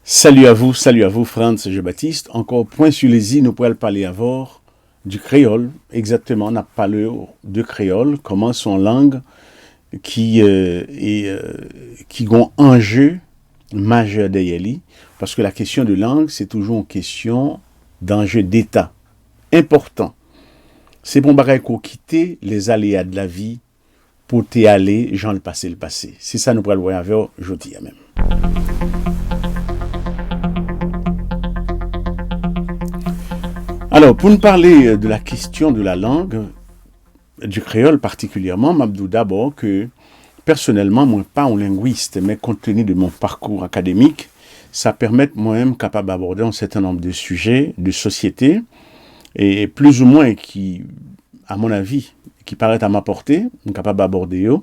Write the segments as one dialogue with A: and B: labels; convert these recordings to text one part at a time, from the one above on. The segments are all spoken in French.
A: Salut à vous, Franz Jean-Baptiste. Encore point sur les i, nous pourrons parler avant du créole. Exactement, on a parlé de créole, comment son langue qui ont enjeu majeur derrière lui. Parce que la question de langue, c'est toujours une question d'enjeu d'État. Important. C'est bon bagaille qu'on quitter les aléas de la vie pour t'y aller, j'en le passé. C'est ça nous pourrons le voir avec aujourd'hui même. Alors, pour nous parler de la question de la langue, du créole particulièrement, m'abdou d'abord que, personnellement, moi, pas un linguiste, mais compte tenu de mon parcours académique, ça permet moi-même capable d'aborder un certain nombre de sujets de société, et plus ou moins qui, à mon avis, qui paraissent à ma portée, capable d'aborder eux,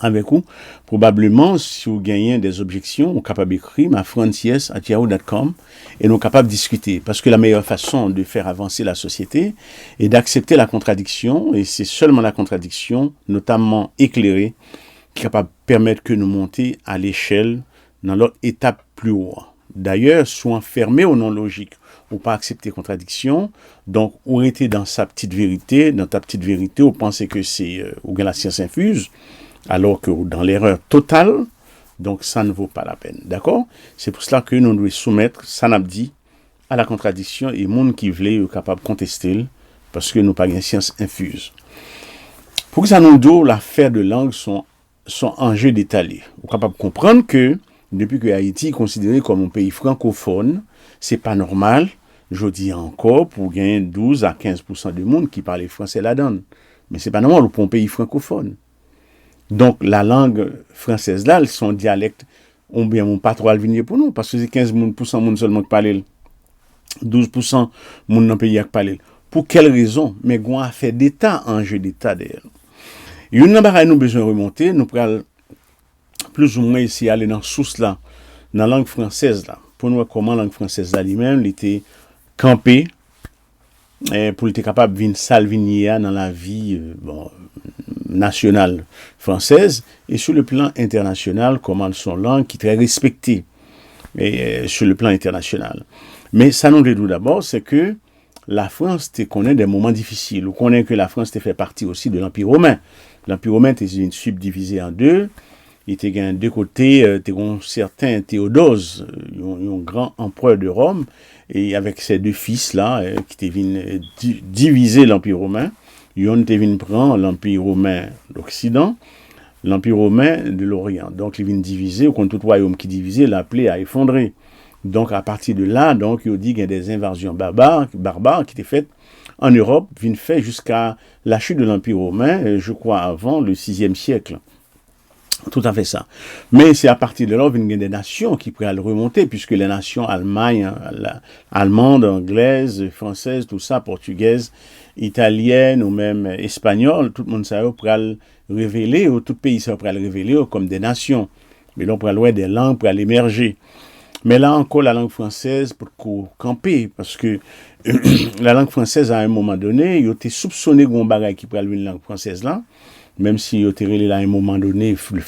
A: avec vous, probablement, si vous gagnez des objections, vous êtes capable d'écrire à francies@yahoo.com et nous sommes capables de discuter. Parce que la meilleure façon de faire avancer la société est d'accepter la contradiction, et c'est seulement la contradiction, notamment éclairée, qui est capable de permettre que nous montions à l'échelle dans l'autre étape plus haut. D'ailleurs, soit fermé au non logique, ou pas accepter contradiction, donc ou rester dans sa petite vérité, dans ta petite vérité, ou penser que c'est ou bien la science infuse, alors que dans l'erreur totale, donc ça ne vaut pas la peine. D'accord? C'est pour cela que nous devons soumettre Sanabdi à la contradiction et les gens qui veulent sont capables de contester parce que nous n'avons pas une science infuse. Pour que ça nous donne l'affaire de langue sont enjeux détaillés. Vous êtes capable de comprendre que depuis que Haïti est considéré comme un pays francophone, c'est pas normal, je dis encore, pour gagner 12 à 15% du monde qui parle français là-dedans. Mais c'est pas normal pour un pays francophone. Donc, la langue française là, son dialecte, on bien mon pas trop venir pour nous, parce que c'est 15% monde seulement qui parle, 12% monde dans le pays qui parle. Pour quelle raison? Mais on a fait d'État, enjeu d'État d'ailleurs. Il y a une chose nous besoin de remonter, nous pourrons plus ou moins essayer d'aller dans la source là, dans la langue française là, pour nous voir comment la langue française là lui-même, il était campé, pour être capable de venir salvinier dans la vie, nationale française et sur le plan international, comment son langue qui est très respectée sur le plan international. Mais ça nous dit d'abord, c'est que la France connaît des moments difficiles. On connaît que la France fait partie aussi de l'Empire romain. L'Empire romain était une subdivisée en deux. Il était deux côtés, un certain Théodose, un grand empereur de Rome, et avec ses deux fils là, qui étaient diviser l'Empire romain. Yon te vin prend l'Empire romain d'Occident, l'Empire romain de l'Orient. Donc, il vient diviser, ou quand tout royaume qui divisait, l'appelait à effondrer. Donc, à partir de là, donc, il dit qu'il y a des invasions barbares qui étaient faites en Europe, viennent fait jusqu'à la chute de l'Empire romain, je crois, avant le 6e siècle. Tout à fait ça. Mais c'est à partir de là qu'il y a des nations qui pourraient le remonter, puisque les nations allemandes, anglaises, françaises, tout ça, portugaises, italiennes ou même espagnoles, tout le monde ça pourrait le révéler, ou tout pays ça pourrait le révéler comme des nations. Mais là, on pourrait louer des langues pour l'émerger. Mais là encore, la langue française pour camper, parce que la langue française, à un moment donné, il a été soupçonné qu'on bagaille qui pourrait une langue française là, même si il a été là à un moment donné le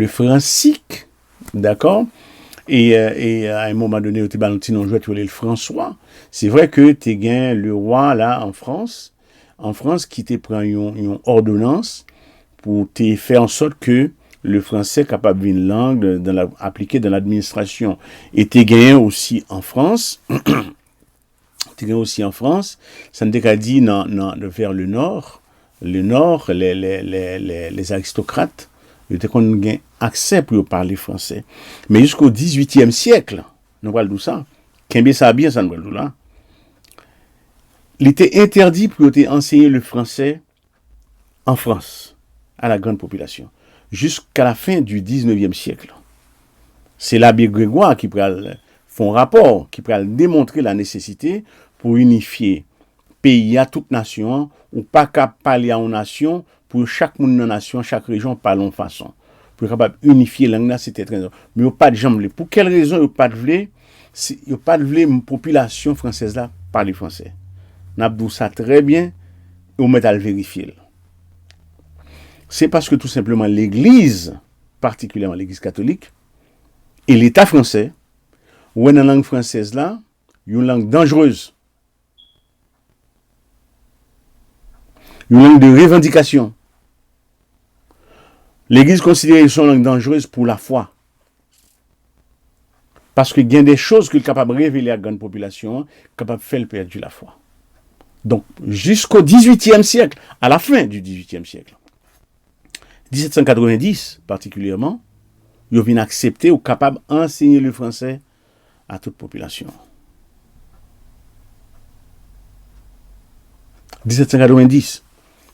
A: francique, d'accord, et à un moment donné, il a été balancé dans le François. C'est vrai que tu as le roi là en France qui te prend une ordonnance pour te faire en sorte que le français est capable d'une langue appliquée dans l'administration. Et tu gagné aussi en France, ça ne t'a dit vers le nord, les aristocrates, ils ont accès pour parler français. Mais jusqu'au 18e siècle, nous voyons tout ça, qu'est-ce ça bien, ça nous voit là. Il était interdit pour enseigner le français en France à la grande population jusqu'à la fin du 19e siècle. C'est l'abbé Grégoire qui fait un rapport, qui peut démontrer la nécessité pour unifier pays à toute nation, ou pas qu'à parler à une nation, pour chaque monde dans la nation, chaque région parle en façon. Pour capable unifier la langue, c'était très important. Mais il n'y a pas de jambes. Pour quelle raison il n'y a pas de une population française là parler français? Nous avons ça très bien, et on met à le vérifier. C'est parce que tout simplement l'Église, particulièrement l'Église catholique, Et l'État français, ou dans la langue française là, une langue dangereuse, une langue de revendication. L'Église considère son langue dangereuse pour la foi. Parce qu'il y a des choses qu'il est capable de révéler à la grande population, capable de faire perdre la foi. Donc, jusqu'au XVIIIe siècle, à la fin du XVIIIe siècle, 1790 particulièrement, ils viennent accepter ou capable d'enseigner le français à toute population. 1790,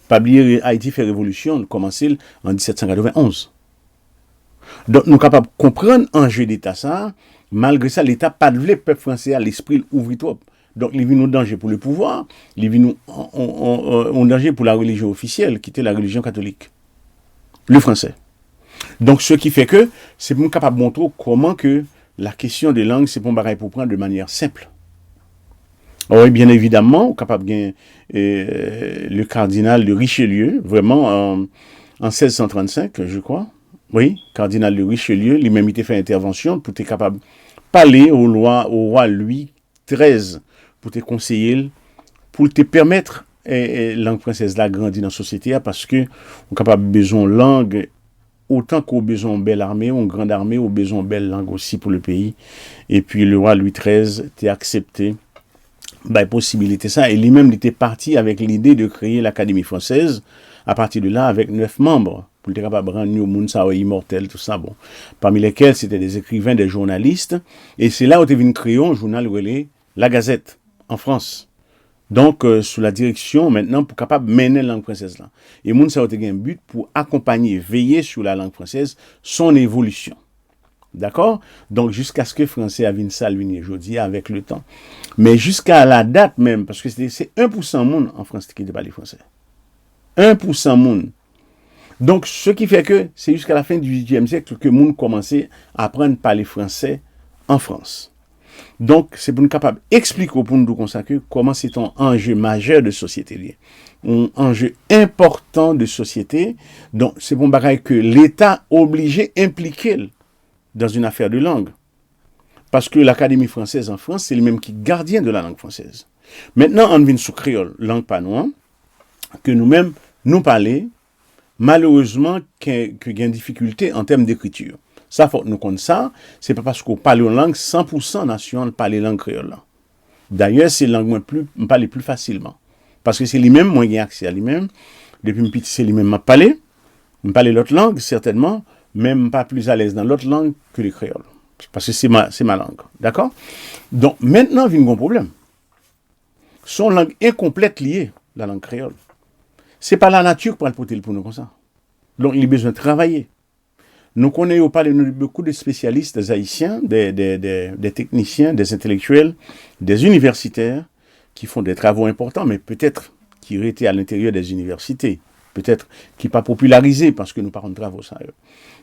A: pas oublier Haïti fait révolution, commencé en 1791. Donc, nous sommes capables de comprendre l'enjeu d'État ça. Malgré ça, l'État pas de le peuple français à l'esprit ouvrir trop. Donc, il vient en danger pour le pouvoir, il vient en danger pour la religion officielle, qui était la religion catholique. Le français. Donc, ce qui fait que c'est pour capable de montrer comment que la question des langues, c'est pour prendre de manière simple. Oui, bien évidemment, capable de le cardinal de Richelieu, vraiment en 1635, je crois. Oui, cardinal de Richelieu, lui-même il a fait intervention pour être capable de parler au roi Louis XIII, pour te conseiller, pour te permettre langue française de grandir dans la société, parce que on est capable de besoin de langue autant qu'on a besoin d'une belle armée, une grande armée, on a besoin de belle langue aussi pour le pays. Et puis le roi Louis XIII a accepté la possibilité ça, et lui-même il était parti avec l'idée de créer l'Académie française, à partir de là, avec 9 membres, pour être capable de rendre le monde immortel, tout ça, bon. Parmi lesquels, c'était des écrivains, des journalistes, et c'est là où est venu créer un journal relais, La Gazette, en France. Donc, sous la direction, maintenant, pour capable de mener la langue française là. Et moun ça a été un but pour accompagner, veiller sur la langue française, son évolution. D'accord? Donc, jusqu'à ce que le français a vu ça, aujourd'hui, avec le temps. Mais jusqu'à la date même, parce que c'est 1% monde en France qui ne parle français. 1% monde. Donc, ce qui fait que c'est jusqu'à la fin du XVIIIe siècle que le monde commençait à apprendre à parler français en France. Donc, c'est pour nous capables d'expliquer pour nous comment c'est un enjeu majeur de société. Un enjeu important de société. Donc, c'est pour nous que l'État obligé impliqué dans une affaire de langue. Parce que l'Académie française en France, c'est lui-même qui est gardien de la langue française. Maintenant, on vient sous créole, langue panois, que nous-mêmes, nous parlons, malheureusement, qu'il y a une difficulté en termes d'écriture. Ça, faut nous connaître ça. C'est pas parce qu'on parle une langue 100% nationale parle langue créole. D'ailleurs, c'est la langue me parle plus facilement. Parce que c'est lui-même, moi, j'ai accès à lui-même. Depuis petit, c'est lui-même m'a parlé. Me parler l'autre langue, certainement, même pas plus à l'aise dans l'autre langue que le créole. Parce que c'est ma langue. D'accord? Donc, maintenant, vient un problème. Son langue incomplète liée, la langue créole. C'est pas la nature pour le porter pour nous comme ça. Donc, il a besoin de travailler. Nous connaissons beaucoup de spécialistes haïtiens, des techniciens, des intellectuels, des universitaires qui font des travaux importants, mais peut-être qui étaient à l'intérieur des universités, peut-être qui ne sont pas popularisés parce que nous parlons de travaux sérieux.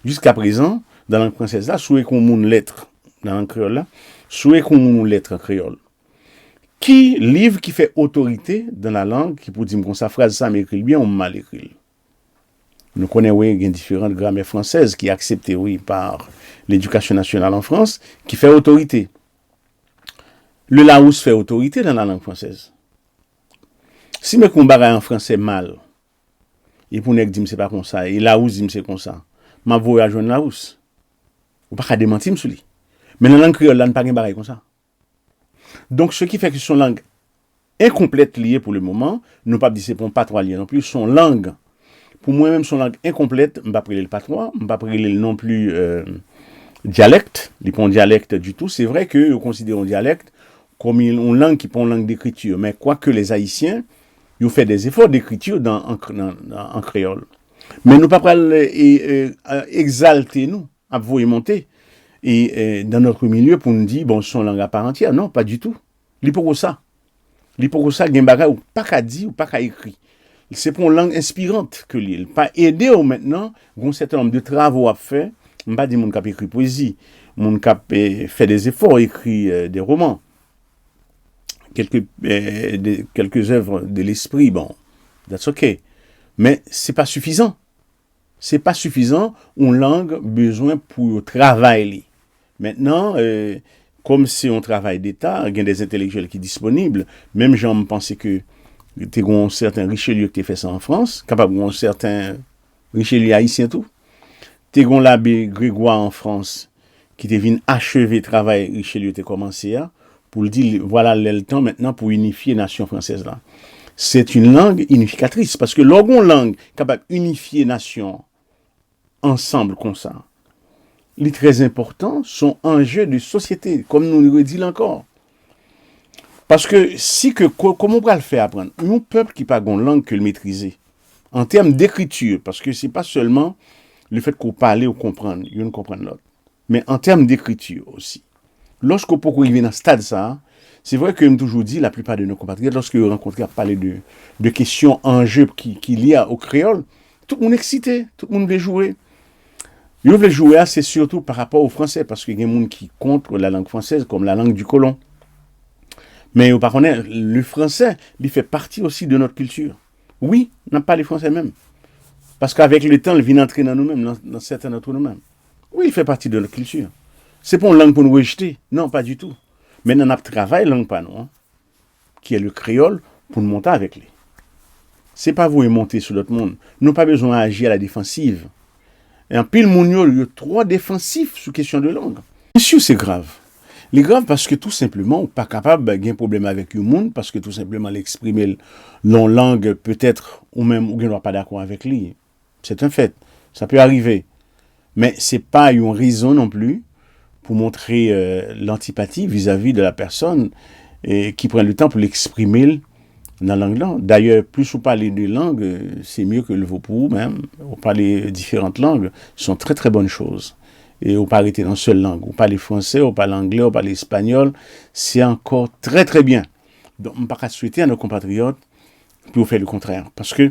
A: Jusqu'à présent, dans la langue française, là, souhait qu'on ait une lettre dans la langue créole, là, souhait qu'on ait une lettre créole. Qui livre qui fait autorité dans la langue, qui peut dire que sa phrase, ça m'écrit bien ou mal écrit. Nous connaissons oui, différentes grammaires françaises qui sont acceptées oui, par l'éducation nationale en France, qui fait autorité. Le Larousse fait autorité dans la langue française. Si me combat en français mal, et pour ne dire c'est pas comme ça, et Larousse dit c'est comme ça, ma voyage en Larousse. Ou pas démentir sur lui. Mais dans la langue créole, là, ne pas pareil comme ça. Donc, ce qui fait que son langue incomplète liée pour le moment, nous pas dire c'est pour pas trop lié non plus, son langue. Pour moi-même, son langue incomplète, je ne vais pas parler le patois, je ne vais pas parler non plus dialecte, il pas un dialecte du tout. C'est vrai que nous considérons un dialecte comme une langue qui n'est pas une langue d'écriture, mais quoique les Haïtiens, ils ont fait des efforts d'écriture en créole. Mais nous ne pouvons pas exalter, nous, à vous et monter, et dans notre milieu pour nous dire, bon, son langue à part entière. Non, pas du tout. L'hypoco ça. L'hypoco ça, il y a un bagage ou pas qu'à dire ou pas qu'à écrire. C'est pour une langue inspirante que l'île. Pas aider au maintenant, un certain nombre de travaux à faire. Je ne pas dire mon cap écrit poésie, mon cap fait des efforts, écrit des romans, quelques œuvres de l'esprit, bon, that's okay. Mais c'est pas suffisant. C'est pas suffisant. Une langue besoin pour travailler. Maintenant, comme c'est un travail d'État, il y a des intellectuels qui sont disponibles. Même gens me pensaient que tu as un certain Richelieu qui a fait ça en France, capable un certain Richelieu haïtien tout. Tu as l'abbé Grégoire en France qui te venu achever le travail Richelieu a commencé à, pour le dire, voilà le temps maintenant pour unifier la nation française là. C'est une langue unificatrice, parce que l'orgon langue capable d'unifier la nation ensemble comme ça, les très importants sont enjeux de société, comme nous le redisons encore. Parce que si que, comment on va le faire apprendre? Un peuple qui n'a pas une langue que le maîtriser, en termes d'écriture, parce que ce n'est pas seulement le fait qu'on parle ou comprendre, il y a une comprendre l'autre, mais en termes d'écriture aussi. Lorsque vous arrivez dans ce stade, ça, c'est vrai que, je toujours dit, la plupart de nos compatriotes, lorsque vous rencontrez à parler de questions, enjeux qui liés au créole, tout le monde est excité, tout le monde veut jouer. Ils veulent jouer, c'est surtout par rapport au français, parce qu'il y a des gens qui contre la langue française comme la langue du colon. Mais par contre, le français, il fait partie aussi de notre culture. Oui, on n'a pas les français même. Parce qu'avec le temps, il vient entrer dans nous-mêmes, dans certains d'entre nous-mêmes. Oui, il fait partie de notre culture. C'est pas une langue pour nous rejeter. Non, pas du tout. Mais on a travaillé langue pas nous, qui est le créole, pour nous monter avec lui. C'est pas vous monter sur l'autre monde. Nous n'avons pas besoin d'agir à la défensive. Et en pile, il y a trop défensif sur question de langue. Bien sûr, c'est grave. C'est grave parce que tout simplement, on n'est pas capable d'avoir un problème avec le monde, parce que tout simplement, l'exprimer dans langue, peut-être, ou même, ou n'est pas d'accord avec lui. C'est un fait. Ça peut arriver. Mais ce n'est pas une raison non plus pour montrer l'antipathie vis-à-vis de la personne qui prend le temps pour l'exprimer dans la langue. D'ailleurs, plus vous parlez de langue, c'est mieux que le vaupou même. Vous parlez différentes langues, ce sont très très bonnes choses. Et vous parlez dans une seule langue. Vous parlez français, vous parlez anglais, vous parlez espagnol, c'est encore très très bien. Donc, je ne peux pas souhaiter à nos compatriotes pour faire le contraire. Parce que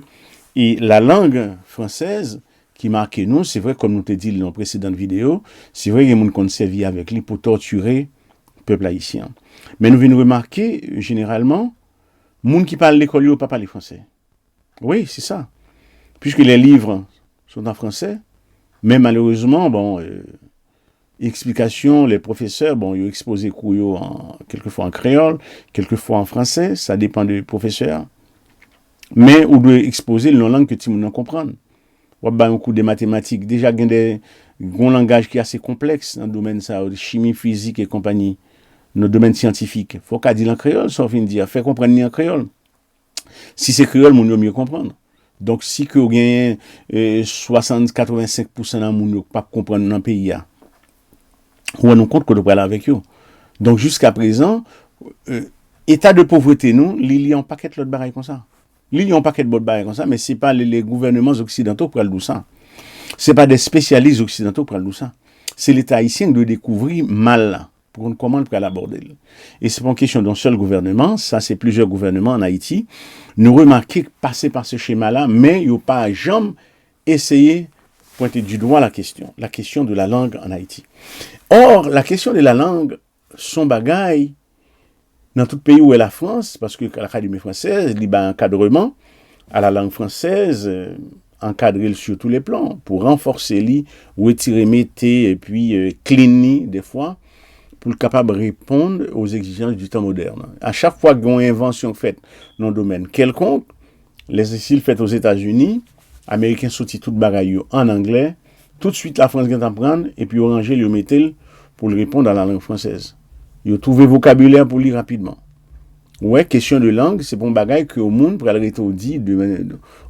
A: la langue française qui marque nous, c'est vrai, comme nous te dit dans la précédente vidéo, c'est vrai qu'il y a des gens qui ont servi avec lui pour torturer le peuple haïtien. Mais nous venons remarquer, généralement, les gens qui parlent l'école, ils ne parlent pas le français. Oui, c'est ça. Puisque les livres sont en français, mais malheureusement, explication, les professeurs, ils ont exposé quelquefois en créole, quelquefois en français, ça dépend du professeur. Mais on doit exposer une langue que tout le monde comprend. On a un coup de mathématiques. Déjà, il y a un langage qui est assez complexe dans le domaine de chimie, physique et compagnie, dans le domaine scientifique. Il faut qu'on dise en créole, ça veut dire, faire comprendre en créole. Si c'est créole, on peut mieux comprendre. Donc, si vous avez 60-85% de monde qui ne pas comprendre dans le pays, on va nous compte qu'on doit parler avec eux. Donc, jusqu'à présent, état de pauvreté, nous, il y a un paquet de l'autre bagaille comme ça. Il y a un paquet de l'autre bagaille comme ça, mais ce n'est pas les gouvernements occidentaux qui parlent de ça. Ce n'est pas des spécialistes occidentaux qui parlent de ça. C'est l'État haïtien qui doit découvrir mal pour qu'on comment l'aborder. Et ce n'est pas une question d'un seul gouvernement, ça c'est plusieurs gouvernements en Haïti. Nous remarquons passer par ce schéma-là, mais il n'y a pas jamais essayé de pointer du doigt la question de la langue en Haïti. Or, la question de la langue, son bagaille, dans tout pays où est la France, parce que l'Académie française, il y a un encadrement à la langue française, encadrer sur tous les plans, pour renforcer lui, retirer, mettre, et puis cleaner des fois, pour être capable de répondre aux exigences du temps moderne. À chaque fois qu'il y a une invention faite dans un domaine quelconque, les essais faits aux États-Unis, Américains sortent tout bagaille en anglais, tout de suite la France vient d'en prendre, et puis oranger le métal pour le répondre dans la langue française. Ils ont trouvé vocabulaire pour lire rapidement. Ouais, question de langue, c'est bon bagaille que au monde, pour aller dit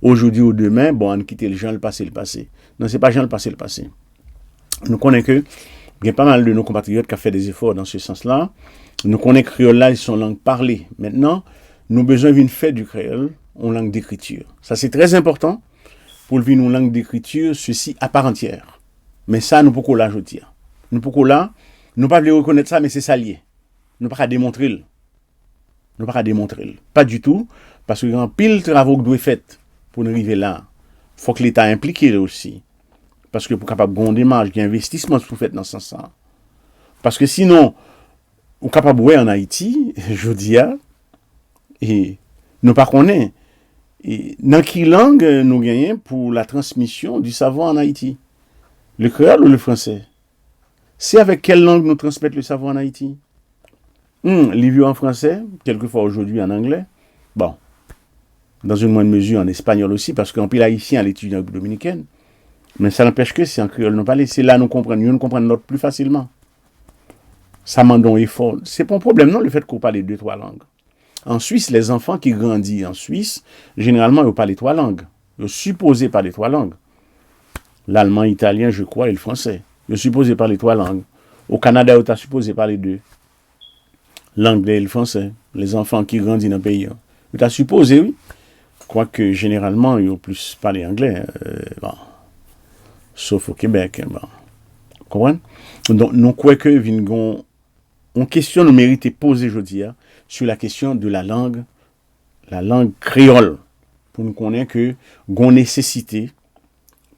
A: aujourd'hui ou demain, on quitte le genre, le passé. Non, c'est pas genre, le passé. Nous connaissons que il y a pas mal de nos compatriotes qui ont fait des efforts dans ce sens-là. Nous connaissons que créole là, ils sont langue parlée. Maintenant, nous avons besoin d'une fête du créole en langue d'écriture. Ça, c'est très important pour le vivre en langue d'écriture, ceci à part entière. Mais ça, nous ne pouvons pas l'ajouter. Nous ne pouvons pas, nous ne pouvons pas reconnaître ça, mais c'est ça lié. Nous ne pouvons pas démontrer. Nous ne pouvons pas démontrer. Pas du tout, parce qu'il y a un pile de travaux qui doivent être faits pour arriver là. Il faut que l'État implique aussi. Parce que pour capable de démarche, il y a investissement pour faire dans ce sens-là. Parce que sinon, on est capable de voir en Haïti, je dis, et nous ne connaissons pas. Dans quelle langue nous gagnons pour la transmission du savoir en Haïti? Le créole ou le français? C'est avec quelle langue nous transmettre le savoir en Haïti? Les vieux en français, quelquefois aujourd'hui en anglais. Bon, dans une moindre mesure en espagnol aussi, parce qu'en pile haïtien à l'étudiant dominicaine. Mais ça n'empêche que si en créole nous parler, c'est là nous comprenons, nous comprenons notre plus facilement. Ça demande un effort. C'est pas un problème, non, le fait qu'on parle 2-3 langues. En Suisse, les enfants qui grandissent en Suisse, généralement, ils parlent 3 langues. Ils sont supposés parler 3 langues. L'allemand, l'italien, je crois, et le français. Ils sont supposés parler 3 langues. Au Canada, ils sont supposés parler 2. L'anglais et le français. Les enfants qui grandissent dans le pays. Ils sont supposés, oui. Quoique, généralement, ils ont plus parlé anglais. Bon. Sauf au Québec. Bon. Vous comprenez? Donc, nous croyons que une question nous mérite posée aujourd'hui sur la question de la langue créole. Pour nous connaître que nous nécessité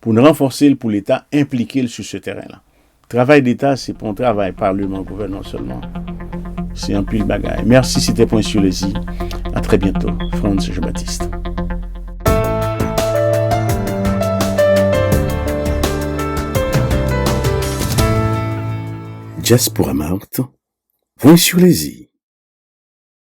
A: pour nous renforcer, pour l'État impliquer sur ce terrain-là. Travail d'État, c'est pour un travail Parlement, gouvernement seulement. C'est un pile bagaille. Merci, c'était Point sur les i. À très bientôt. Franz Jean-Baptiste. Diaspora Marthe, Point sur les i.